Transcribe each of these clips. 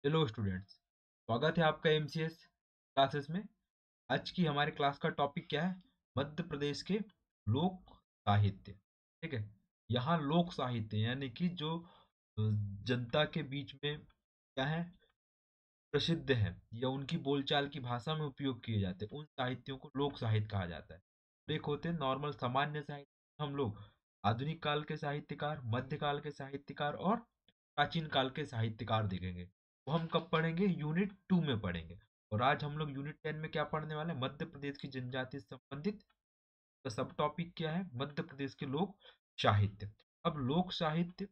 Hello students. स्वागत है आपका एमसीएस क्लासेस में। आज की हमारे क्लास का टॉपिक क्या है? मध्य प्रदेश के लोक साहित्य। ठीक है। यहाँ लोक साहित्य यानी कि जो जनता के बीच में क्या है, प्रसिद्ध है या उनकी बोलचाल की भाषा में उपयोग किए जाते हैं, उन साहित्यों को लोक साहित्य कहा जाता है। एक होते हैं नॉर्मल सामान्य साहित्य, हम लोग आधुनिक काल के साहित्यकार, मध्यकाल के साहित्यकार और प्राचीन काल के साहित्यकार देखेंगे। वो हम कब पढ़ेंगे? यूनिट 2 में पढ़ेंगे। और आज हम लोग यूनिट 10 में क्या पढ़ने वाले हैं? मध्य प्रदेश की जनजाति से संबंधित। तो सब टॉपिक क्या है? मध्य प्रदेश के लोक साहित्य। अब लोक साहित्य,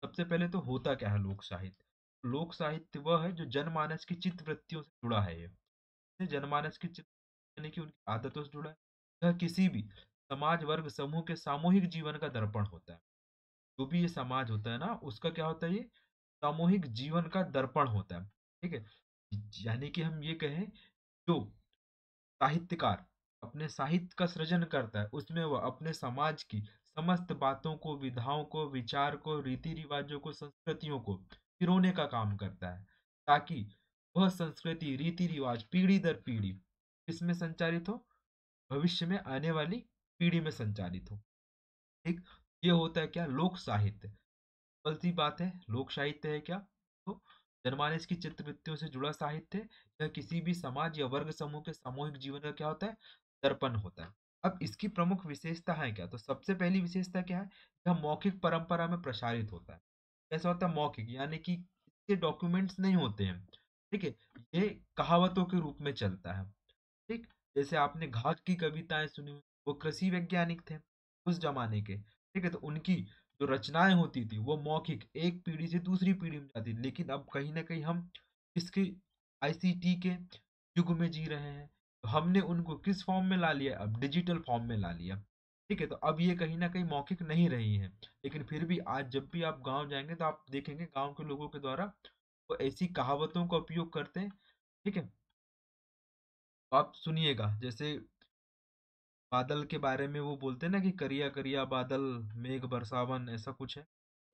सबसे पहले तो होता क्या है लोक साहित्य? लोक साहित्य वह है जो जनमानस की चित्त वृत्तियों से जुड़ा है। ये जनमानस की चित्त यानी कि उनकी आदतों से जुड़ा है। यह किसी भी समाज वर्ग समूह के सामूहिक जीवन का दर्पण होता है। जो भी ये समाज होता है ना, उसका क्या होता है? ये सामूहिक जीवन का दर्पण होता है। ठीक है। यानी कि हम ये कहें, जो साहित्यकार अपने साहित्य का सृजन करता है, उसमें वह अपने समाज की समस्त बातों को, विधाओं को, विचार को, रीति रिवाजों को, संस्कृतियों को पिरोने का काम करता है, ताकि वह संस्कृति, रीति रिवाज पीढ़ी दर पीढ़ी इसमें संचारित हो, भविष्य में आने वाली पीढ़ी में संचालित हो। ठीक। ये होता है क्या? लोक साहित्य। सिंपल सी बात है, लोक साहित्य है क्या? तो जनमानस की चित्रवृत्तियों से जुड़ा साहित्य। यह किसी भी समाज या वर्ग समूह के सामूहिक जीवन का क्या होता है? दर्पण होता है। अब इसकी प्रमुख विशेषता है क्या? तो सबसे पहली विशेषता क्या है? यह मौखिक परंपरा में प्रसारित होता है। कैसा होता है? मौखिक यानी कि इसके डॉक्यूमेंट्स नहीं होते हैं। ठीक है। ये कहावतों के रूप में चलता है। ठीक। जैसे आपने घाघ की कविताएं सुनी, वो कृषि वैज्ञानिक थे उस जमाने के। ठीक है। तो उनकी जो रचनाएं होती थी वो मौखिक एक पीढ़ी से दूसरी पीढ़ी में जाती थी। लेकिन अब कहीं ना कहीं हम इसके आईसीटी के युग में जी रहे हैं, तो हमने उनको किस फॉर्म में ला लिया? अब डिजिटल फॉर्म में ला लिया। ठीक है। तो अब ये कहीं ना कहीं मौखिक नहीं रही है। लेकिन फिर भी आज जब भी आप गांव जाएंगे तो आप देखेंगे गांव के लोगों के द्वारा वो ऐसी कहावतों का उपयोग करते हैं। ठीक है। तो आप सुनिएगा, जैसे बादल के बारे में वो बोलते हैं ना कि करिया करिया बादल, मेघ बरसावन, ऐसा कुछ है।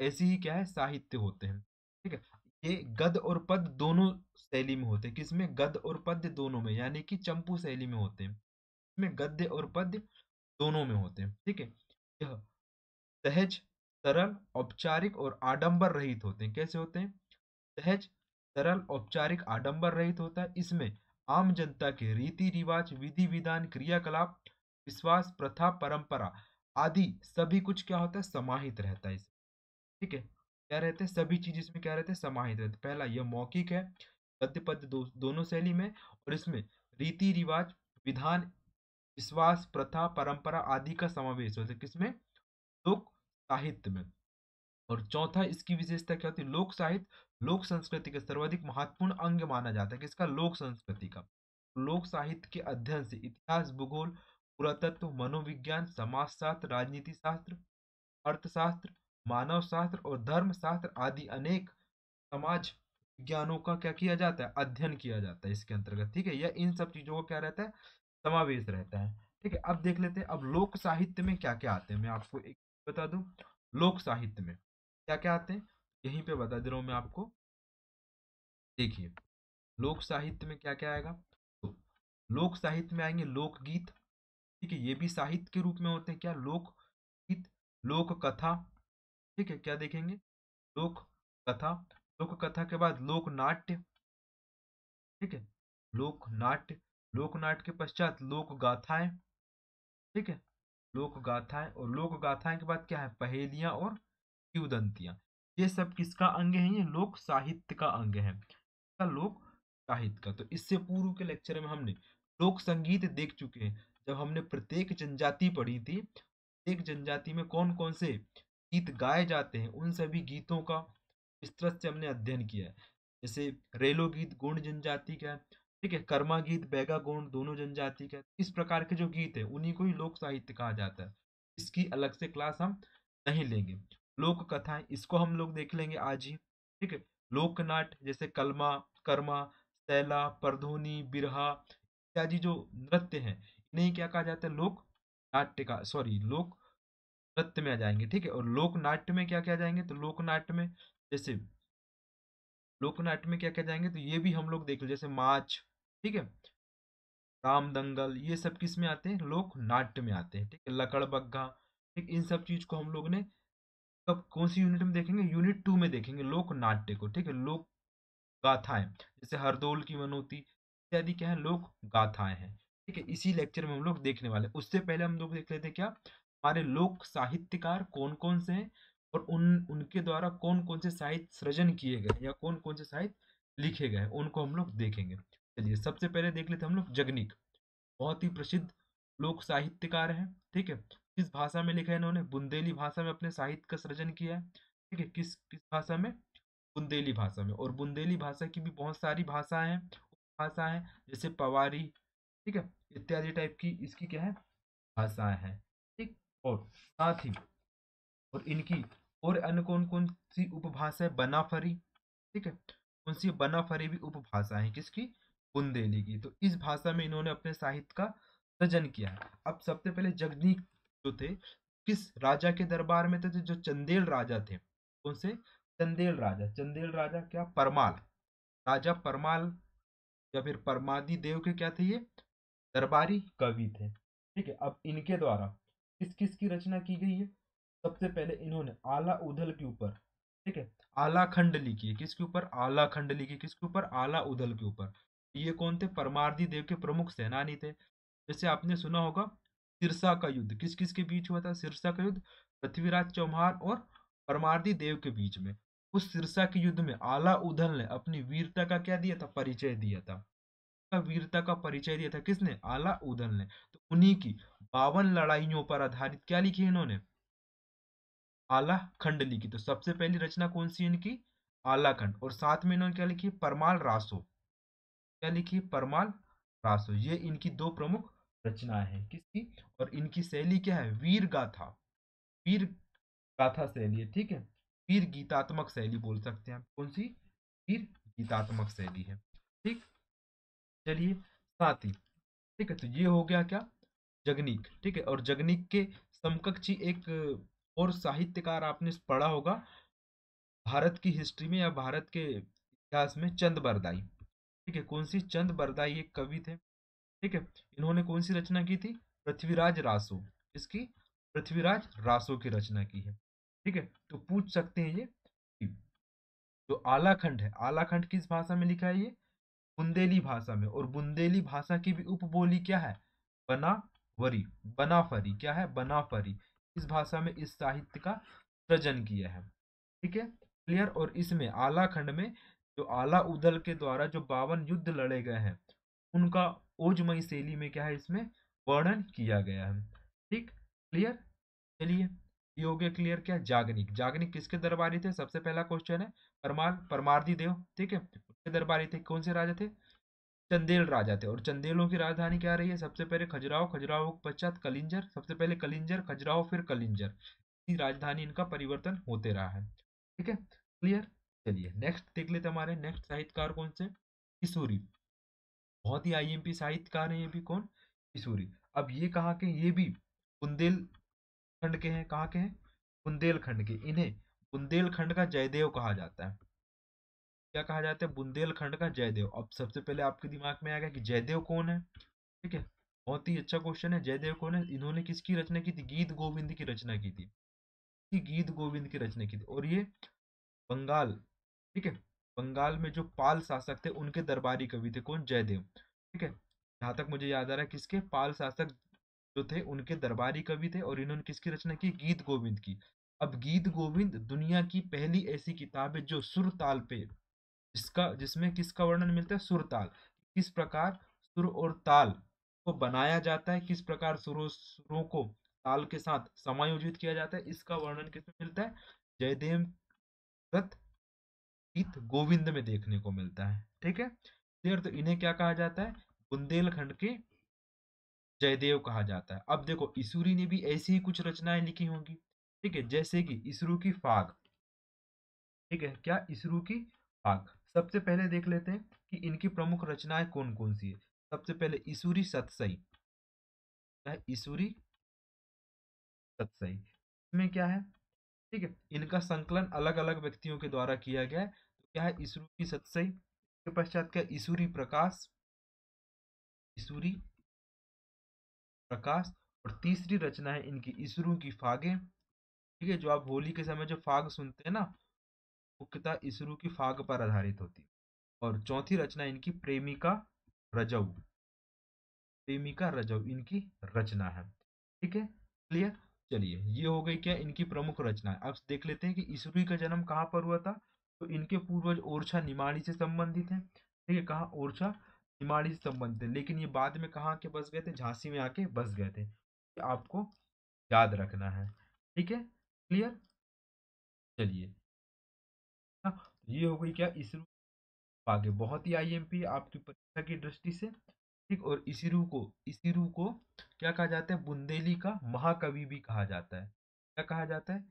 ऐसे ही क्या है, साहित्य होते हैं। ठीक है। ये गद्य और पद्य दोनों शैली में होते हैं। किसमें? गद्य और पद्य दोनों में, यानी कि चंपू शैली में होते हैं। इसमें गद्य और पद्य दोनों में होते हैं। ठीक है। यह सहज, सरल, औपचारिक और आडंबर रहित होते हैं। कैसे होते हैं? सहज, सरल, औपचारिक, आडंबर रहित होता है। इसमें आम जनता के रीति रिवाज, विधि विधान, क्रियाकलाप, विश्वास, प्रथा, परंपरा आदि सभी कुछ क्या होता है? समाहित रहता है इसमें। ठीक है। क्या रहते हैं? सभी चीज इसमें क्या रहते हैं? समाहित रहते हैं। पहला, यह मौखिक है, गद्य पद्य दोनों शैली में। और इसमें रीति रिवाज, विधान, विश्वास, प्रथा, परंपरा आदि का समावेश होता है। किसमें? लोक साहित्य में। और चौथा, इसकी विशेषता क्या होती है? लोक साहित्य लोक संस्कृति का सर्वाधिक महत्वपूर्ण अंग माना जाता है। किसका? लोक संस्कृति का। लोक साहित्य के अध्ययन से इतिहास, भूगोल, पुरातत्व, मनोविज्ञान, समाजशास्त्र, राजनीति शास्त्र, अर्थशास्त्र, मानव शास्त्र और धर्म शास्त्र आदि अनेक समाज विज्ञानों का क्या किया जाता है? अध्ययन किया जाता है इसके अंतर्गत। ठीक है। यह इन सब चीजों का क्या रहता है? समावेश रहता है। ठीक है। अब देख लेते हैं अब लोक साहित्य में क्या क्या आते हैं। मैं आपको एक बता दूं, लोक साहित्य में क्या क्या आते हैं, यहीं पे बता दे रहा हूं मैं आपको। देखिए, लोक साहित्य में क्या क्या आएगा। तो लोक साहित्य में आएंगे लोकगीत। ठीक है। ये भी साहित्य के रूप में होते हैं। क्या? लोक गीत, लोक कथा। ठीक है। क्या देखेंगे? लोक कथा। लोक कथा के बाद लोक नाट्य। ठीक है। लोक नाट्य। लोक नाट्य के पश्चात लोक गाथाएं। ठीक है। लोक गाथाएं, और लोक गाथाएं के बाद क्या है? पहेलियां और किंवदंतियां। ये सब किसका अंग है? ये लोक साहित्य का अंग है। का? लोक साहित्य का। तो इससे पूर्व के लेक्चर में हमने लोक संगीत देख चुके हैं। जब हमने प्रत्येक जनजाति पढ़ी थी, प्रत्येक जनजाति में कौन कौन से गीत गाए जाते हैं, उन सभी गीतों का विस्तृत से हमने अध्ययन किया है। जैसे रेलो गीत गोंड जनजाति का है। ठीक है। कर्मा गीत बैगा गोंड दोनों जनजाति का है। इस प्रकार के जो गीत है उन्हीं को ही लोक साहित्य कहा जाता है। इसकी अलग से क्लास हम नहीं लेंगे। लोक कथाएं, इसको हम लोग देख लेंगे आज ही। ठीक है। लोक नाट्य जैसे कलमा, कर्मा, सैला, परधोनी, बिरहा इत्यादि जो नृत्य हैं, इन्हें क्या कहा जाता है? लोक नाट्य का, सॉरी, लोक नृत्य में आ जाएंगे। ठीक है। और लोक नाट्य में क्या क्या आ जाएंगे? तो लोक नाट्य में जैसे लोकनाट्य में क्या क्या जाएंगे, तो ये भी हम लोग देख लो, जैसे माच, ठीक है, राम दंगल, ये सब किस में आते हैं, लोक नाट्य में आते हैं, ठीक है, लकड़ बग्गा, ठीक, इन सब चीज को हम लोग ने कब कौन सी यूनिट में देखेंगे, यूनिट 2 में देखेंगे लोक नाट्य को, ठीक है, लोक गाथाएं, जैसे हरदौल की मनोती इत्यादि क्या है, लोक गाथाएं हैं, ठीक है, इसी लेक्चर में हम लोग देखने वाले हैं। उससे पहले हम लोग देख लेते हैं क्या हमारे लोक साहित्यकार कौन कौन से हैं, और उनके द्वारा कौन कौन से साहित्य सृजन किए गए या कौन कौन से साहित्य लिखे गए, उनको हम लोग देखेंगे। चलिए सबसे पहले देख लेते हैं हम लोग जगनीक, बहुत ही प्रसिद्ध लोक साहित्यकार हैं, ठीक है, किस भाषा में लिखा है इन्होंने, बुंदेली भाषा में अपने साहित्य का सृजन किया है, ठीक है, किस किस भाषा में, बुंदेली भाषा में। और बुंदेली भाषा की भी बहुत सारी भाषाएं हैं, भाषाएं, जैसे पवारी, ठीक है, इत्यादि टाइप की इसकी क्या है, भाषाएं हैं, ठीक। और साथ ही और इनकी और अन्य कौन कौन सी उपभाषाएं, बनाफरी, ठीक है, कौन सी बनाफरी भी उपभाषा है किसकी, बुंदेली की। तो इस भाषा में इन्होंने अपने साहित्य का सृजन किया है। अब सबसे पहले जगदीक जो थे किस राजा के दरबार में थे, तो जो चंदेल राजा थे, कौन से, चंदेल राजा, चंदेल राजा क्या, परमाल, राजा परमाल या फिर परमादि देव के क्या थे ये, दरबारी कवि थे, ठीक है। अब इनके द्वारा किस किस की रचना की गई है, सबसे पहले इन्होंने आला उदल के ऊपर, ठीक है, आला खंड लिखी है, किसके ऊपर, आला खंड लिखी, किसके ऊपर, आला उदल के ऊपर। ये कौन थे, परमार्दी देव के प्रमुख सेनानी थे। जैसे आपने सुना होगा सिरसा का युद्ध किस किस के बीच हुआ था, सिरसा का युद्ध पृथ्वीराज चौहान और परमार्दी देव के बीच में। उस सिरसा के युद्ध में आला उदल ने अपनी वीरता का क्या दिया था, परिचय दिया था, वीरता का परिचय दिया था किसने, आला उदल ने। तो उन्हीं की 52 लड़ाइयों पर आधारित क्या लिखी इन्होंने, आला खंड लिखी। तो सबसे पहली रचना कौन सी इनकी, आला खंड। और साथ में इन्होंने क्या लिखी, परमाल रासो, क्या लिखी, परमाल रासो। ये इनकी दो प्रमुख रचनाएं हैं किसकी, और इनकी शैली क्या है, वीर गाथा, वीर गाथा शैली है, ठीक है, वीर गीतात्मक शैली बोल सकते हैं आप, कौन सी, वीर गीतात्मक शैली है, ठीक। चलिए साथ ही, ठीक है, तो ये हो गया क्या, जगनीक, ठीक है। और जगनीक के समकक्षी एक और साहित्यकार आपने पढ़ा होगा भारत की हिस्ट्री में या भारत के इतिहास में, चंद बरदाई, ठीक है, कौन सी, चंद बरदाई एक कवि थे, ठीक है। इन्होंने कौन सी रचना की थी, पृथ्वीराज रासो, इसकी, पृथ्वीराज रासो की रचना की है, ठीक है। तो पूछ सकते हैं ये कि जो आलाखंड है, आलाखंड किस भाषा में लिखा है ये, बुंदेली भाषा में। और बुंदेली भाषा की भी उपबोली क्या है, बनावरी, बनाफरी, क्या है, बनाफरी। इस भाषा में इस साहित्य का सृजन किया है, ठीक है, क्लियर। और इसमें आला खंड में जो आला उदल के द्वारा जो 52 युद्ध लड़े गए हैं उनका ओजमयी शैली में क्या है, इसमें वर्णन किया गया है, ठीक, क्लियर। चलिए ये हो गया क्लियर। क्या, जागनिक, जागनिक किसके दरबारी थे, सबसे पहला क्वेश्चन है, परमाल परमार्दी देव, ठीक है, उनके दरबारी थे, कौन से राजा थे, चंदेल राजा थे। और चंदेलों की राजधानी क्या रही है, सबसे पहले खजुराहो, खजुराहो के पश्चात कलिंजर, सबसे पहले कलिंजर, खजुराहो, फिर कलिंजर, इसी राजधानी इनका परिवर्तन होते रहा है, ठीक है, क्लियर। चलिए नेक्स्ट देख लेते हैं, हमारे नेक्स्ट साहित्यकार कौन से, किशोरी, बहुत ही आईएमपी साहित्यकार है ये भी, कौन, किशोरी। अब ये कहाँ के, ये भी बुंदेलखंड के हैं, कहाँ के हैं, बुंदेलखंड के। इन्हें बुंदेलखंड का जयदेव कहा जाता है, क्या कहा जाता है, बुंदेलखंड का जयदेव। अब सबसे पहले आपके दिमाग में आएगा कि जयदेव कौन है, ठीक है, बहुत ही अच्छा क्वेश्चन है, जयदेव कौन है। इन्होंने किसकी रचना की थी, गीत गोविंद की रचना की थी, गीत गोविंद की रचना की थी। और ये बंगाल, ठीक है, बंगाल में जो पाल शासक थे उनके दरबारी कवि थे, कौन, जयदेव, ठीक है। जहां तक मुझे याद आ रहा है किसके, पाल शासक जो थे उनके दरबारी कवि थे, और इन्होंने किसकी रचना की, गीत गोविंद की। अब गीत गोविंद दुनिया की पहली ऐसी किताब है जो सुर ताल पे, जिसमें किसका वर्णन मिलता है, सुर ताल, किस प्रकार सुर और ताल को बनाया जाता है, किस प्रकार सुरों को ताल के साथ समायोजित किया जाता है, इसका वर्णन किसमें मिलता है, जयदेव रथ गीत गोविंद में देखने को मिलता है, ठीक है, क्लियर। तो इन्हें क्या कहा जाता है, बुंदेलखंड के जयदेव कहा जाता है। अब देखो इसुरी ने भी ऐसी ही कुछ रचनाएं लिखी होंगी, ठीक है, जैसे कि इसरू की फाग, ठीक है, क्या, इसरू की फाग। सबसे पहले देख लेते हैं कि इनकी प्रमुख रचनाएं कौन कौन सी है। सबसे पहले इसुरी सतसई, क्या है, इसुरी सतसई, इसमें क्या है, ठीक है, इनका संकलन अलग अलग व्यक्तियों के द्वारा किया गया है। क्या है, इसरू की सतसई, इसके पश्चात क्या, इसुरी प्रकाश, इसुरी प्रकाश। और तीसरी रचना है इनकी इसरू की फागे। ठीक है, जो आप होली के समय जो फाग सुनते हैं ना, मुख्यतः इसरू की फाग पर आधारित होती है। और चौथी रचना इनकी प्रेमिका रजऊ, प्रेमिका रजऊ इनकी रचना है। ठीक है, क्लियर। चलिए, ये हो गई क्या इनकी प्रमुख रचना। अब देख लेते हैं कि ईसुरी का जन्म कहाँ पर हुआ था। तो इनके पूर्वज ओरछा निमाड़ी से संबंधित हैं। ठीक है, कहाँ, ओरछा निमाड़ी से संबंधित है, लेकिन ये बाद में कहाँ के बस गए थे, झांसी में आके बस गए थे। ये आपको याद रखना है। ठीक है, क्लियर। चलिए, हाँ, तो ये हो गई क्या ईसरू। आगे बहुत ही आईएमपी आपकी परीक्षा की दृष्टि से। ठीक, और इसिरू को क्या कहा जाता है, बुंदेली का महाकवि भी कहा जाता है। क्या कहा जाता है,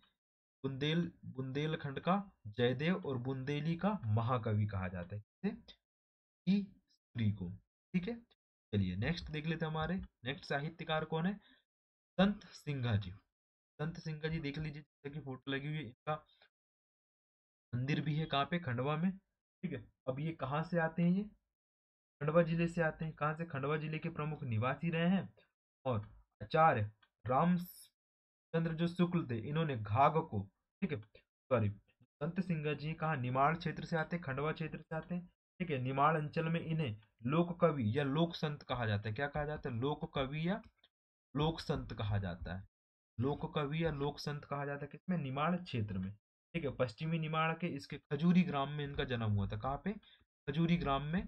बुंदेलखंड का जयदेव और बुंदेली का महाकवि कहा जाता है। किसे, इसिरी को। ठीक है, चलिए नेक्स्ट देख लेते हैं। हमारे नेक्स्ट साहित्यकार कौन है, संत सिंघा जी। संत सिंघा जी देख लीजिए, जैसे कि फोटो लगी हुई है इनका, मंदिर भी है कहाँ पे, खंडवा में। ठीक है, अब ये कहाँ से आते हैं, ये खंडवा जिले से आते हैं। कहाँ से, खंडवा जिले के प्रमुख निवासी रहे हैं। और आचार्य रामचंद्र जो शुक्ल थे, इन्होंने घाघ को, ठीक है, सॉरी, संत सिंह जी कहाँ, निमाड़ क्षेत्र से आते हैं, खंडवा क्षेत्र से आते हैं। ठीक है, निमाड़ अंचल में इन्हें लोक कवि या लोक संत कहा जाता है। क्या कहा जाता है, लोक कवि या लोक संत कहा जाता है। लोक कवि या लोक संत कहा जाता है किसमें, निमाड़ क्षेत्र में। ठीक है, पश्चिमी निमाड़ के इसके खजूरी ग्राम में इनका जन्म हुआ था। कहाँ पे, खजूरी ग्राम में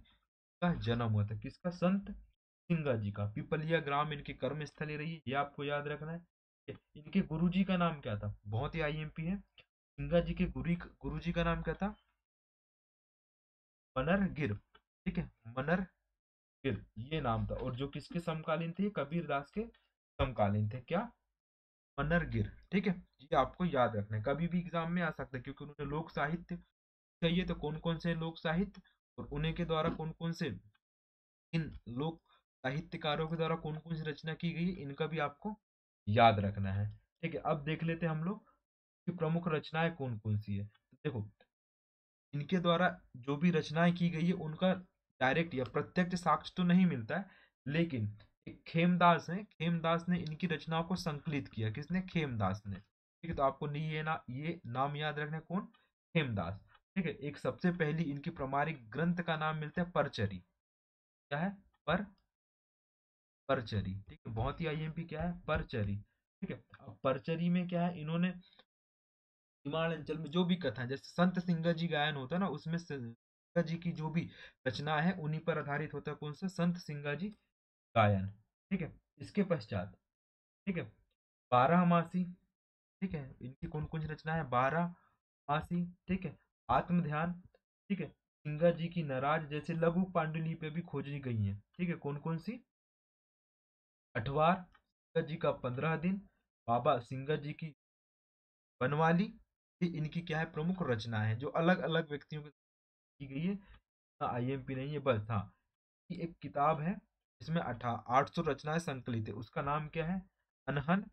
का जन्म हुआ था। किसका, संत सिंगा जी का। पिपलिया ग्राम इनकी कर्म स्थली रही है, ये आपको याद रखना है। इनके गुरुजी का नाम क्या था, बहुत ही आईएमपी है। सिंगा जी के गुरुजी का नाम क्या था, मनर गिर। ठीक है, मनर गिर ये नाम था। और जो किसके समकालीन थे, कबीर दास के समकालीन थे। क्या, मनर गिर। ठीक है, ये आपको याद रखना है, कभी भी एग्जाम में आ सकता है, क्योंकि उन्होंने लोक साहित्य चाहिए तो कौन कौन से लोक साहित्य, और उन्हीं के द्वारा कौन कौन से, इन लोक साहित्यकारों के द्वारा कौन कौन सी रचना की गई है, इनका भी आपको याद रखना है। ठीक है, अब देख लेते हैं हम लोग कि प्रमुख रचनाएं कौन कौन सी है। तो देखो, इनके द्वारा जो भी रचनाएं की गई है उनका डायरेक्ट या प्रत्यक्ष साक्ष्य तो नहीं मिलता है, लेकिन एक खेमदास है, खेमदास ने इनकी रचनाओं को संकलित किया। किसने, खेमदास ने। ठीक है, तो आपको नहीं ये नाम याद रखना है, कौन, खेमदास। ठीक है, एक सबसे पहली इनकी प्रामाणिक ग्रंथ का नाम मिलता है परचरी। क्या है, पर परचरी। ठीक है, बहुत ही आईएमपी क्या है, परचरी। ठीक है, अब परचरी में क्या है, इन्होंने हिमालय अंचल में जो भी कथा, जैसे संत सिंगा जी गायन होता है ना, उसमें सिंगा जी की जो भी रचना है उन्हीं पर आधारित होता है। कौन सा, संत सिंगा जी गायन। ठीक है, इसके पश्चात, ठीक है, बारह मासी। ठीक है, इनकी कौन कौन सी रचना है, बारह मासी। ठीक है, आत्म ध्यान। ठीक है, सिंगा जी की नाराज जैसे लघु पांडुलिपि भी खोजी गई है। ठीक है, कौन कौन सी, अठवार सिंगा जी का 15 दिन, बाबा सिंगा जी की बनवाली। ये इनकी क्या है, प्रमुख रचना है, जो अलग अलग व्यक्तियों की गई है। आईएमपी नहीं है बस, हाँ, कि एक किताब है इसमें 800 रचनाएं संकलित है, उसका नाम क्या है, अनहन,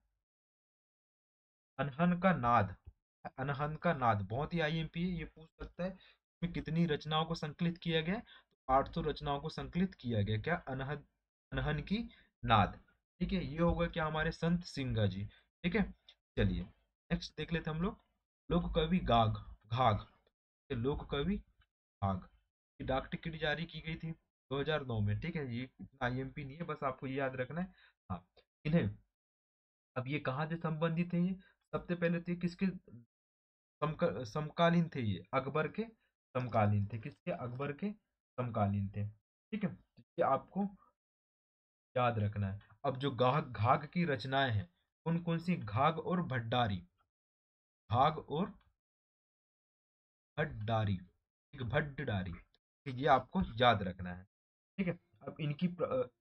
अनहन का नाद। अनहन का नाद बहुत ही आईएमपी है, ये पूछ सकता है इसमें कितनी रचनाओं को संकलित किया गया है। तो 800 रचनाओं को संकलित किया गया। क्या, अनहन, अनहन की नाद। ठीक है, ये होगा क्या, हमारे संत सिंगा जी। ठीक है, चलिए नेक्स्ट देख लेते हम लोग, लोक कवि गाग, घाघ। लोक कवि घाघ की डाक टिकट जारी की गई थी 2009 में। ठीक है, ये आईएमपी नहीं है, बस आपको ये याद रखना है। हाँ, इन्हें, अब ये कहाँ से संबंधित है, ये सबसे पहले तो ये किसके समकालीन थे, ये अकबर के समकालीन थे। किसके, अकबर के समकालीन थे। ठीक है, तो ये आपको याद रखना है। अब जो घाघ घाघ की रचनाएं हैं, कौन कौन सी, घाघ और भड्डारी, घाघ और भड्डारी। ठीक है, भड्डारी। ठीक, ये आपको याद रखना है। ठीक है, अब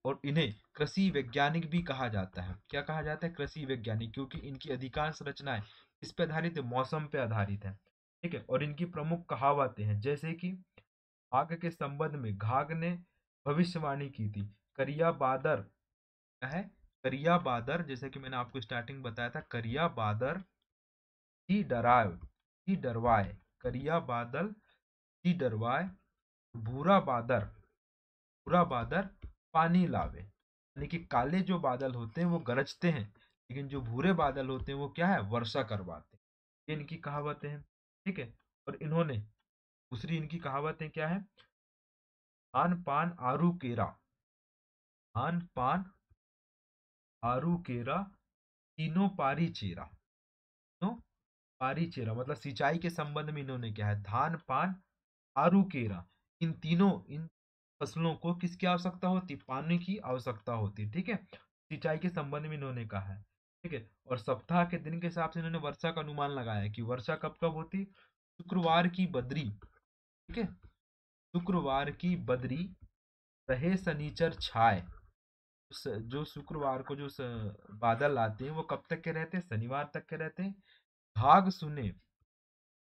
और इन्हें कृषि वैज्ञानिक भी कहा जाता है। क्या कहा जाता है, कृषि वैज्ञानिक, क्योंकि इनकी अधिकांश रचनाएं किस पे आधारित है, मौसम पे आधारित है। ठीक है, और इनकी प्रमुख कहावतें हैं, जैसे कि आग के संबंध में घाघ ने भविष्यवाणी की थी, करिया बादर। क्या है, करिया बादर, जैसे कि मैंने आपको स्टार्टिंग बताया था, करिया बादर ही डराव, ही डरवाए, करिया बादल जी डरवाए भूरा बादर, भूरा बादर पानी लावे। यानी कि काले जो बादल होते हैं वो गरजते हैं, लेकिन जो भूरे बादल होते हैं वो क्या है, वर्षा करवाते हैं। ये इनकी कहावतें हैं। ठीक है। और इन्होंने दूसरी इनकी कहावतें क्या है, खान पान आरू केरा, खान पान आरू केरा तीनों पारी चेरा। तीनों पारी चेरा मतलब सिंचाई के संबंध में इन्होंने क्या है, धान पान आरू केरा, इन तीनों इन फसलों को किसकी आवश्यकता होती, पानी की आवश्यकता होती। ठीक है। सिंचाई के संबंध में इन्होंने कहा है। ठीक है। और सप्ताह के दिन के हिसाब से इन्होंने वर्षा का अनुमान लगाया है कि वर्षा कब कब होती, शुक्रवार की बदरी। ठीक है। शुक्रवार की बदरी रहे शनिचर छाए। जो शुक्रवार को जो बादल आते हैं वो कब तक के रहते हैं, शनिवार तक के रहते हैं। भाग सुने,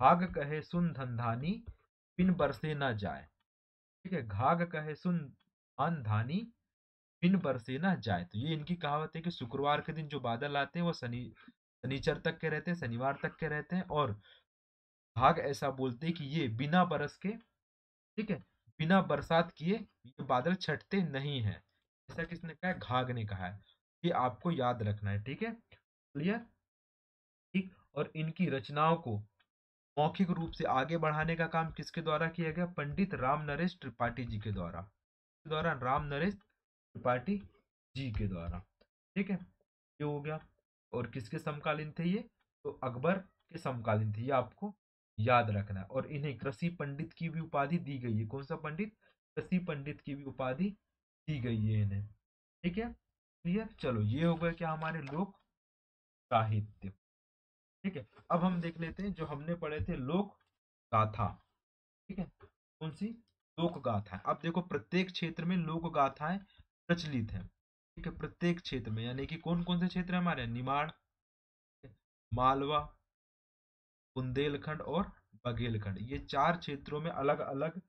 भाग कहे सुन धंधानी, बिन बरसे ना जाए। ठीक है। घाघ कहे सुन धान धानी, बिन बरसे ना जाए। तो ये इनकी कहावत है कि शुक्रवार के दिन जो बादल आते हैं वो शनिचर तक के रहते हैं, शनिवार तक के रहते हैं। और भाग ऐसा बोलते हैं कि ये बिना बरस के, ठीक है, बिना बरसात किए ये बादल छटते नहीं है। ऐसा किसने कहा है, घाघ ने कहा है। ये आपको याद रखना है। ठीक है। क्लियर। ठीक। और इनकी रचनाओं को मौखिक रूप से आगे बढ़ाने का काम किसके द्वारा किया गया, पंडित राम नरेश त्रिपाठी जी के द्वारा राम नरेश त्रिपाठी जी के द्वारा। ठीक है। ये हो गया। और किसके समकालीन थे ये, तो अकबर के समकालीन थे। ये आपको याद रखना है। और इन्हें कृषि पंडित की भी उपाधि दी गई है। कौन सा पंडित, कृषि पंडित की भी उपाधि दी गई है इन्हें। ठीक है। क्लियर। चलो ये हो गया क्या, हमारे लोक साहित्य। ठीक है। अब हम देख लेते हैं जो हमने पढ़े थे लोक गाथा। ठीक है। कौन सी, लोक गाथाएं। अब देखो प्रत्येक क्षेत्र में लोक गाथाएं प्रचलित हैं। ठीक है। प्रत्येक क्षेत्र में, यानी कि कौन कौन से क्षेत्र है हमारे, निमाड़, मालवा, बुंदेलखंड और बघेलखंड, ये चार क्षेत्रों में अलग अलग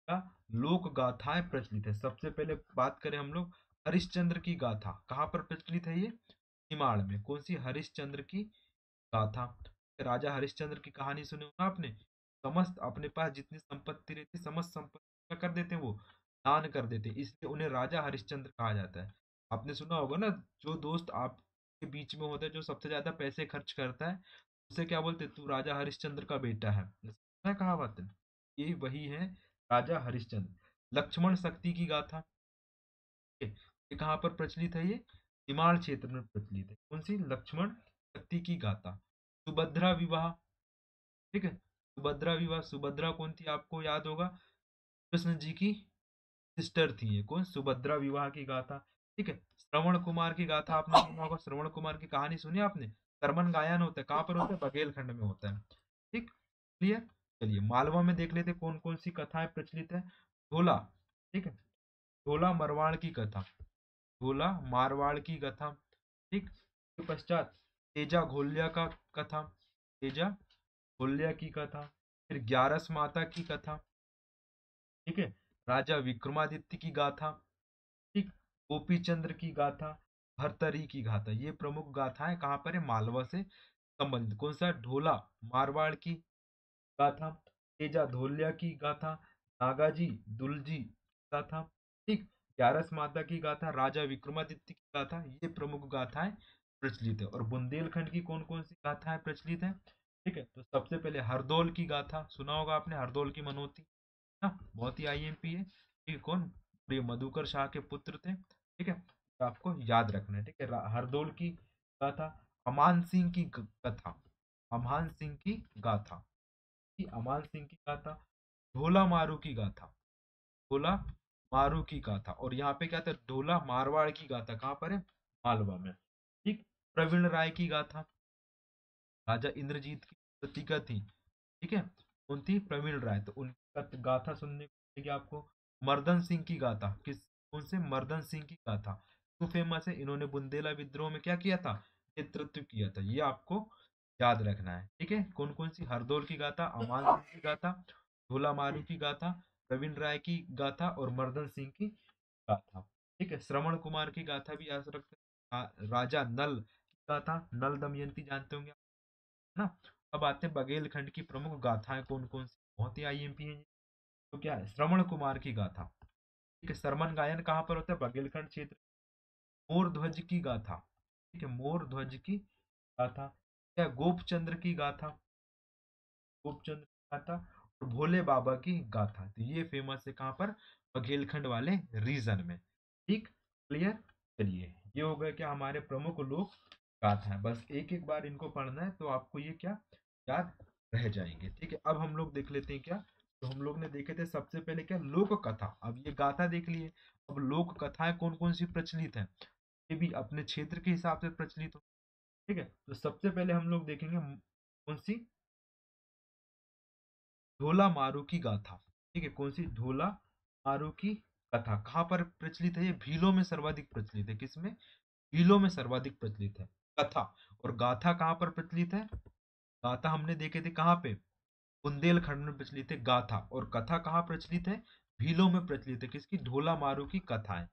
का लोक गाथाएं प्रचलित है। सबसे पहले बात करें हम लोग हरिश्चंद्र की गाथा, कहाँ पर प्रचलित है ये, निमाड़ में। कौन सी, हरिश्चंद्र की गाथा। राजा हरिश्चंद्र की कहानी सुने हो ना आपने, समस्त अपने पास जितनी संपत्ति रहती समस्त संपत्ति क्या कर देते हैं, वो दान कर देते हैं, इसलिए उन्हें राजा हरिश्चंद्र कहा जाता है। आपने सुना होगा ना, जो दोस्त आपके बीच में होता है जो सबसे ज्यादा पैसे खर्च करता है उसे क्या बोलते हैं, तू राजा हरिश्चंद्र का बेटा है। ऐसा कहावत है। ये वही है राजा हरिश्चंद्र। लक्ष्मण शक्ति की गाथा, ये कहाँ पर प्रचलित है, ये निमाड़ क्षेत्र में प्रचलित है। कौन सी, लक्ष्मण शक्ति की गाथा। सुभद्रा विवाह। ठीक है। सुभद्रा विवाह, सुभद्रा कौन थी आपको याद होगा, कृष्ण जी की सिस्टर थी ये। कौन, सुभद्रा विवाह की गाथा। ठीक है। श्रवण कुमार की गाथा आपने सुना होगा, श्रवण कुमार की कहानी सुनी आपने। सरमन गायन होता है, कहाँ पर होता है, बघेलखंड में होता है। ठीक। क्लियर। चलिए मालवा में देख लेते कौन कौन सी कथाएं प्रचलित है। ढोला। ठीक है। ढोला मरवाड़ की कथा, ढोला मारवाड़ की कथा। ठीक। के पश्चात तेजा घोलिया का कथा, तेजा घोलिया की कथा। फिर ग्यारस माता की कथा। ठीक है। राजा विक्रमादित्य की गाथा। ठीक। गोपी चंद्र की गाथा, भर्तरी की गाथा। ये प्रमुख गाथाएं कहाँ पर है, मालवा से संबंधित। कौन सा, ढोला मारवाड़ की गाथा, तेजा धोलिया की गाथा, नागाजी दुलजी गाथा। ठीक। ग्यारस माता की गाथा, राजा विक्रमादित्य की गाथा, ये प्रमुख गाथाएं प्रचलित है। और बुंदेलखंड की कौन कौन सी गाथाएं प्रचलित है। ठीक है। तो सबसे पहले हरदौल की गाथा सुना होगा आपने, हरदौल की मनोती ना, बहुत ही आईएमपी है। ठीक है। कौन, ये मधुकर शाह के पुत्र थे। ठीक है। तो आपको याद रखना है। ठीक है। हरदौल की गाथा। अमान सिंह की कथा, अमान सिंह की गाथा, की अमान सिंह की गाथा। ढोला मारू की गाथा, ढोला मारू की गाथा। और यहाँ पे क्या था, ढोला मारवाड़ की गाथा कहाँ पर है, मालवा में। ठीक। प्रवीण राय की गाथा, राजा इंद्रजीत की प्रतिका थी। ठीक है। कौन थी, प्रवीण राय। तो उनकी गाथा सुनने को मिलेगी आपको। मर्दन सिंह की गाथा, किस, कौन से, मर्दन सिंह की गाथा, क्यों फेमस है, इन्होंने बुंदेला विद्रोह में क्या किया था, नेतृत्व किया था। ये आपको याद रखना है। ठीक है। कौन कौन सी, हरदौल की गाथा, अमान सिंह की गाथा, ढोला मारू की गाथा, प्रवीण राय की गाथा और मर्दन सिंह की गाथा। ठीक है। श्रवण कुमार की गाथा भी याद रखते हैं। राजा नल की गाथा, नल दमयंती जानते होंगे ना। अब आते हैं बघेलखंड की प्रमुख गाथाएं कौन कौन सी, बहुत ही आईएमपी है। तो क्या है, श्रवण कुमार की गाथा। ठीक है, सरमन गायन कहाँ पर होता है, बघेलखंड क्षेत्र। मोर ध्वज की गाथा। ठीक है, मोर ध्वज की गाथा। क्या, गोपचंद्र की गाथा, गोपचंद्र की गाथा। और भोले बाबा की गाथा। तो ये फेमस है कहाँ पर, बघेलखंड वाले रीजन में। ठीक, क्लियर। चलिए, ये हो गया क्या, हमारे प्रमुख लोक गाथा है। बस एक एक बार इनको पढ़ना है तो आपको ये क्या याद रह जाएंगे। ठीक है, अब हम लोग देख लेते हैं क्या। तो हम लोग ने देखे थे सबसे पहले क्या, लोक कथा। अब ये गाथा देख लिए। अब लोक कथाएं कौन कौन सी प्रचलित है, ये भी अपने क्षेत्र के हिसाब से प्रचलित हो। ठीक है, तो सबसे पहले हम लोग देखेंगे कौन सी, ढोला मारू की गाथा। ठीक है, कौन सी, ढोला मारू की कथा। कहाँ पर प्रचलित है, ये भीलों में सर्वाधिक प्रचलित है। किसमें, भीलों में सर्वाधिक प्रचलित है कथा। और गाथा कहाँ पर प्रचलित है, गाथा हमने देखे थे कहाँ पे, बुंदेलखंड में प्रचलित है गाथा। और कथा कहाँ प्रचलित है, भीलों में प्रचलित है। किसकी, ढोला मारू की कथा है।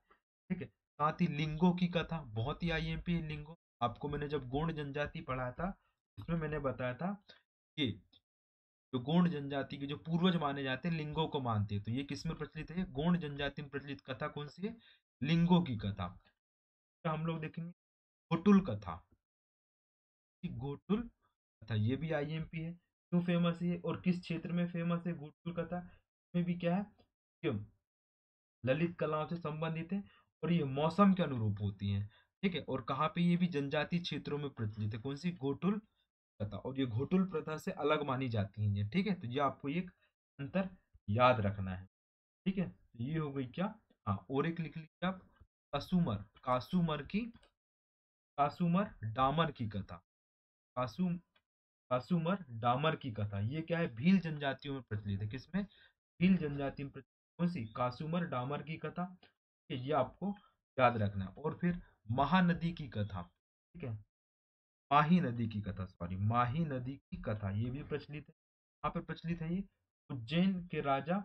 ठीक है, साथ ही लिंगों की कथा, बहुत ही आईएमपी है लिंगो। आपको मैंने जब गोंड जनजाति पढ़ाया था, उसमें मैंने बताया था कि जो गोंड जनजाति के जो पूर्वज माने जाते हैं, लिंगों को मानते हैं। तो ये किस में प्रचलित है, गोंड जनजाति में प्रचलित कथा कौन सी है, लिंगों की कथा। तो हम लोग देखेंगे घोटुल कथा। घोटुल कथा ये भी आईएमपी है। क्यों फेमस है और किस क्षेत्र में फेमस है घोटुल कथा, में भी क्या है, क्यों, ललित कलाओं से संबंधित है। और ये मौसम के अनुरूप होती हैं। ठीक है, और कहाँ पे, ये भी जनजातीय क्षेत्रों में प्रचलित है। कौन सी, घोटुल प्रथा। और ये घोटुल प्रथा से अलग मानी जाती हैं ये। ठीक है, तो ये आपको एक अंतर याद रखना है। ठीक है, तो ये हो गई क्या, हाँ, और एक लिख लीजिए आप, कासूमर, कासूमर की, कासूमर डामर की कथा। कासू कासूमर डामर की कथा, ये क्या है, भील जनजातियों में प्रचलित है। किसमें, भील जनजाति में प्रचलित। कौन सी, कासूमर डामर की कथा। ठीक है, ये आपको याद रखना है। और फिर महानदी की कथा। ठीक है, माही नदी की कथा, सॉरी, माही नदी की कथा, ये भी प्रचलित है। कहाँ पे प्रचलित है ये, उज्जैन के राजा।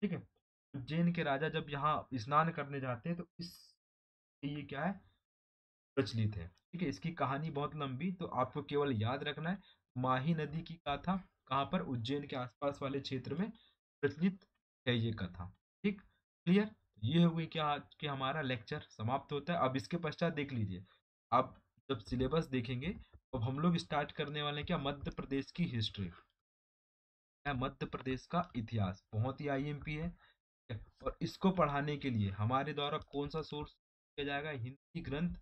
ठीक है, उज्जैन के राजा जब यहाँ स्नान करने जाते हैं तो इस, ये क्या है, प्रचलित है। ठीक है, इसकी कहानी बहुत लंबी, तो आपको केवल याद रखना है माही नदी की गाथा कहाँ पर, उज्जैन के आसपास वाले क्षेत्र में प्रचलित है ये कथा। ठीक, क्लियर। ये हो गई क्या, आज के हमारा लेक्चर समाप्त होता है। अब इसके पश्चात देख लीजिए, अब जब सिलेबस देखेंगे, अब हम लोग स्टार्ट करने वाले हैं क्या, मध्य प्रदेश की हिस्ट्री है, मध्य प्रदेश का इतिहास। बहुत ही आईएमपी है। और इसको पढ़ाने के लिए हमारे द्वारा कौन सा सोर्स किया जाएगा, हिंदी ग्रंथ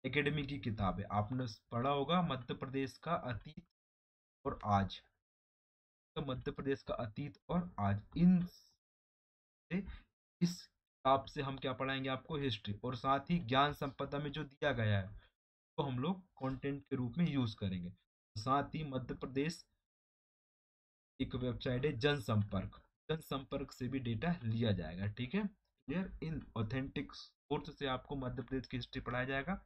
एकेडमी की किताब है। आपने पढ़ा होगा मध्य प्रदेश का अतीत और आज। तो मध्य प्रदेश का अतीत और आज, इन से, इस किताब से हम क्या पढ़ाएंगे आपको, हिस्ट्री। और साथ ही ज्ञान संपदा में जो दिया गया है तो हम लोग कंटेंट के रूप में यूज करेंगे। साथ ही मध्य प्रदेश एक वेबसाइट है जनसंपर्क, जनसंपर्क से भी डेटा लिया जाएगा। ठीक है, क्लियर। इन ऑथेंटिक सोर्स से आपको मध्य प्रदेश की हिस्ट्री पढ़ाया जाएगा।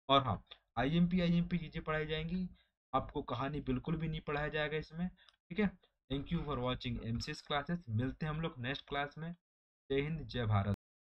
और हाँ, आईएमपी चीजें पढ़ाई जाएंगी, आपको कहानी बिल्कुल भी नहीं पढ़ाया जाएगा इसमें। ठीक है, thank you for watching MCS classes. मिलते हैं हम लोग नेक्स्ट क्लास में। जय हिंद, जय भारत।